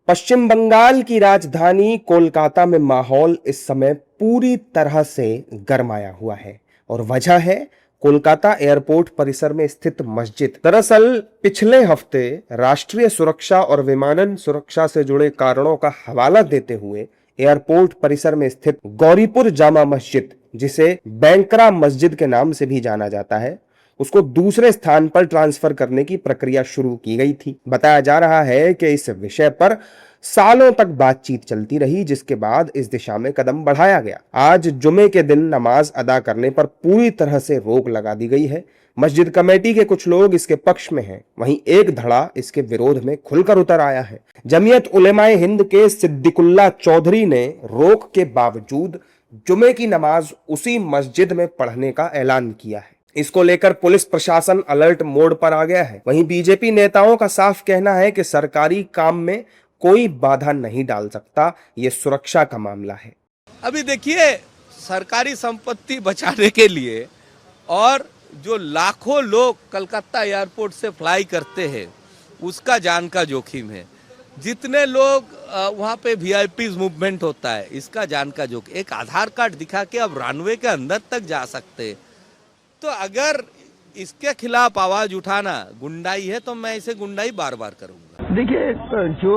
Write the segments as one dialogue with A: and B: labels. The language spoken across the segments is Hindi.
A: पश्चिम बंगाल की राजधानी कोलकाता में माहौल इस समय पूरी तरह से गरमाया हुआ है और वजह है कोलकाता एयरपोर्ट परिसर में स्थित मस्जिद। दरअसल पिछले हफ्ते राष्ट्रीय सुरक्षा और विमानन सुरक्षा से जुड़े कारणों का हवाला देते हुए एयरपोर्ट परिसर में स्थित गौरीपुर जामा मस्जिद, जिसे बैंकरा मस्जिद के नाम से भी जाना जाता है, उसको दूसरे स्थान पर ट्रांसफर करने की प्रक्रिया शुरू की गई थी। बताया जा रहा है कि इस विषय पर सालों तक बातचीत चलती रही, जिसके बाद इस दिशा में कदम बढ़ाया गया। आज जुमे के दिन नमाज अदा करने पर पूरी तरह से रोक लगा दी गई है। मस्जिद कमेटी के कुछ लोग इसके पक्ष में हैं, वहीं एक धड़ा इसके विरोध में खुलकर उतर आया है। जमीयत उलेमाए हिंद के सिद्दीकुल्ला चौधरी ने रोक के बावजूद जुमे की नमाज उसी मस्जिद में पढ़ने का ऐलान किया है। इसको लेकर पुलिस प्रशासन अलर्ट मोड पर आ गया है। वहीं बीजेपी नेताओं का साफ कहना है कि सरकारी काम में कोई बाधा नहीं डाल सकता, ये सुरक्षा का मामला है।
B: अभी देखिए, सरकारी संपत्ति बचाने के लिए और जो लाखों लोग कलकत्ता एयरपोर्ट से फ्लाई करते हैं उसका जान का जोखिम है। जितने लोग वहाँ पे वीआईपी मूवमेंट होता है, इसका जान का जोखिम। एक आधार कार्ड दिखा के अब रनवे के अंदर तक जा सकते हैं। तो अगर इसके खिलाफ आवाज उठाना गुंडाई है तो मैं इसे गुंडाई बार बार करूंगा।
C: देखिए, जो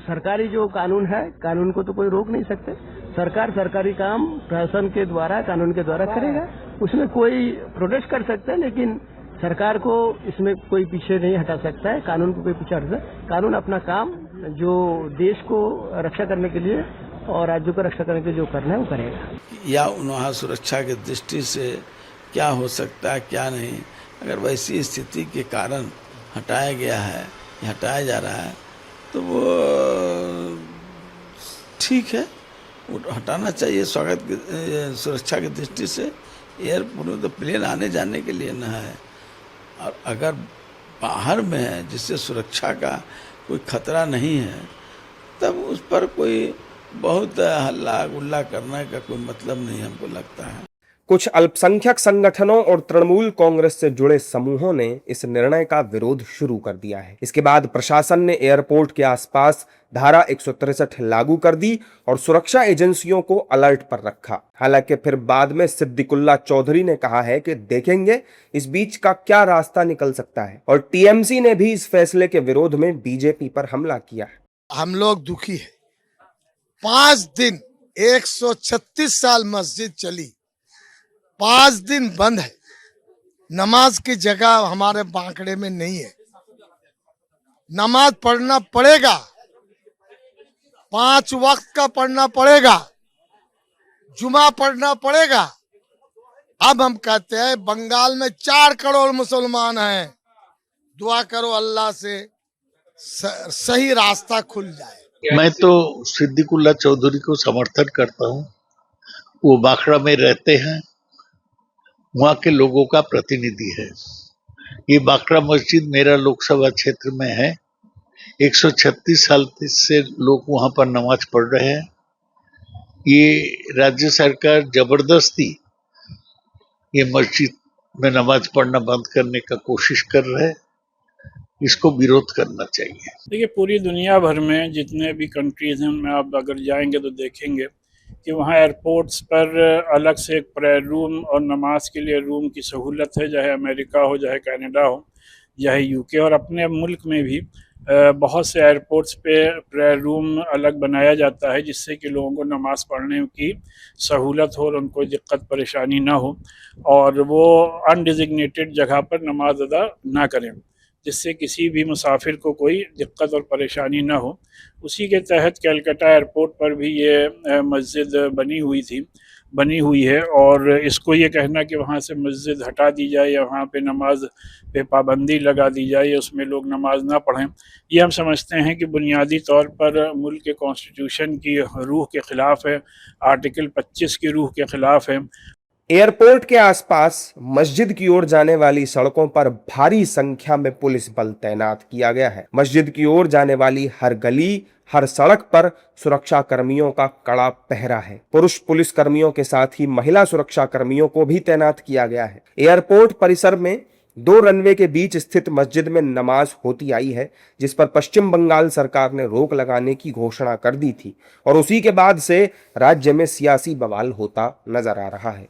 C: सरकारी जो कानून है, कानून को तो कोई रोक नहीं सकते। सरकार सरकारी काम प्रशासन के द्वारा, कानून के द्वारा करेगा। उसमें कोई प्रोटेस्ट कर सकता है, लेकिन सरकार को इसमें कोई पीछे नहीं हटा सकता है। कानून को कोई पीछे हटा सकता है। कानून अपना काम जो देश को रक्षा करने के लिए और राज्यों को रक्षा करने के लिए जो करना है वो करेगा।
D: या वहाँ सुरक्षा की दृष्टि से क्या हो सकता है क्या नहीं, अगर वैसी स्थिति के कारण हटाया गया है या हटाया जा रहा है तो वो ठीक है, वो हटाना चाहिए। स्वागत की सुरक्षा की दृष्टि से एयरपोर्ट में तो प्लेन आने जाने के लिए न है, और अगर बाहर में है जिससे सुरक्षा का कोई खतरा नहीं है तब उस पर कोई बहुत हल्ला गुल्ला करने का कोई मतलब नहीं हमको लगता है।
A: कुछ अल्पसंख्यक संगठनों और तृणमूल कांग्रेस से जुड़े समूहों ने इस निर्णय का विरोध शुरू कर दिया है। इसके बाद प्रशासन ने एयरपोर्ट के आसपास धारा 163 लागू कर दी और सुरक्षा एजेंसियों को अलर्ट पर रखा। हालांकि फिर बाद में सिद्दीकुल्ला चौधरी ने कहा है कि देखेंगे इस बीच का क्या रास्ता निकल सकता है, और टीएमसी ने भी इस फैसले के विरोध में बीजेपी पर हमला किया है।
E: हम लोग दुखी है। 5 दिन 136 साल मस्जिद चली, 5 दिन बंद है। नमाज की जगह हमारे बांकड़े में नहीं है। नमाज पढ़ना पड़ेगा, 5 वक्त का पढ़ना पड़ेगा, जुमा पढ़ना पड़ेगा। अब हम कहते हैं बंगाल में 4 करोड़ मुसलमान हैं, दुआ करो अल्लाह से सही रास्ता खुल जाए।
F: मैं तो सिद्दीकुल्ला चौधरी को समर्थन करता हूँ। वो बाखड़ा में रहते हैं, वहाँ के लोगों का प्रतिनिधि है। ये बाखड़ा मस्जिद मेरा लोकसभा क्षेत्र में है। 136 साल से लोग वहाँ पर नमाज पढ़ रहे हैं। ये राज्य सरकार जबरदस्ती ये मस्जिद में नमाज पढ़ना बंद करने का कोशिश कर रहे हैं। इसको विरोध करना चाहिए।
G: देखिए, पूरी दुनिया भर में जितने भी कंट्रीज हैं उनमें आप अगर जाएंगे तो देखेंगे कि वहाँ एयरपोर्ट्स पर अलग से एक प्रेयर रूम और नमाज के लिए रूम की सहूलत है, चाहे अमेरिका हो, चाहे कनाडा हो, चाहे यूके, और अपने मुल्क में भी बहुत से एयरपोर्ट्स पे प्रेयर रूम अलग बनाया जाता है जिससे कि लोगों को नमाज पढ़ने की सहूलत हो और उनको दिक्कत परेशानी ना हो और वो अनडिजिग्नेटेड जगह पर नमाज अदा ना करें, जिससे किसी भी मुसाफिर को कोई दिक्कत और परेशानी ना हो। उसी के तहत कलकत्ता एयरपोर्ट पर भी ये मस्जिद बनी हुई है, और इसको ये कहना कि वहाँ से मस्जिद हटा दी जाए या वहाँ पे नमाज पे पाबंदी लगा दी जाए या उसमें लोग नमाज ना पढ़ें, ये हम समझते हैं कि बुनियादी तौर पर मुल्क के कॉन्स्टिट्यूशन की रूह के ख़िलाफ़ है, आर्टिकल 25 की रूह के ख़िलाफ़ है।
A: एयरपोर्ट के आसपास मस्जिद की ओर जाने वाली सड़कों पर भारी संख्या में पुलिस बल तैनात किया गया है। मस्जिद की ओर जाने वाली हर गली, हर सड़क पर सुरक्षा कर्मियों का कड़ा पहरा है। पुरुष पुलिस कर्मियों के साथ ही महिला सुरक्षा कर्मियों को भी तैनात किया गया है। एयरपोर्ट परिसर में 2 रनवे के बीच स्थित मस्जिद में नमाज होती आई है, जिस पर पश्चिम बंगाल सरकार ने रोक लगाने की घोषणा कर दी थी और उसी के बाद से राज्य में सियासी बवाल होता नजर आ रहा है।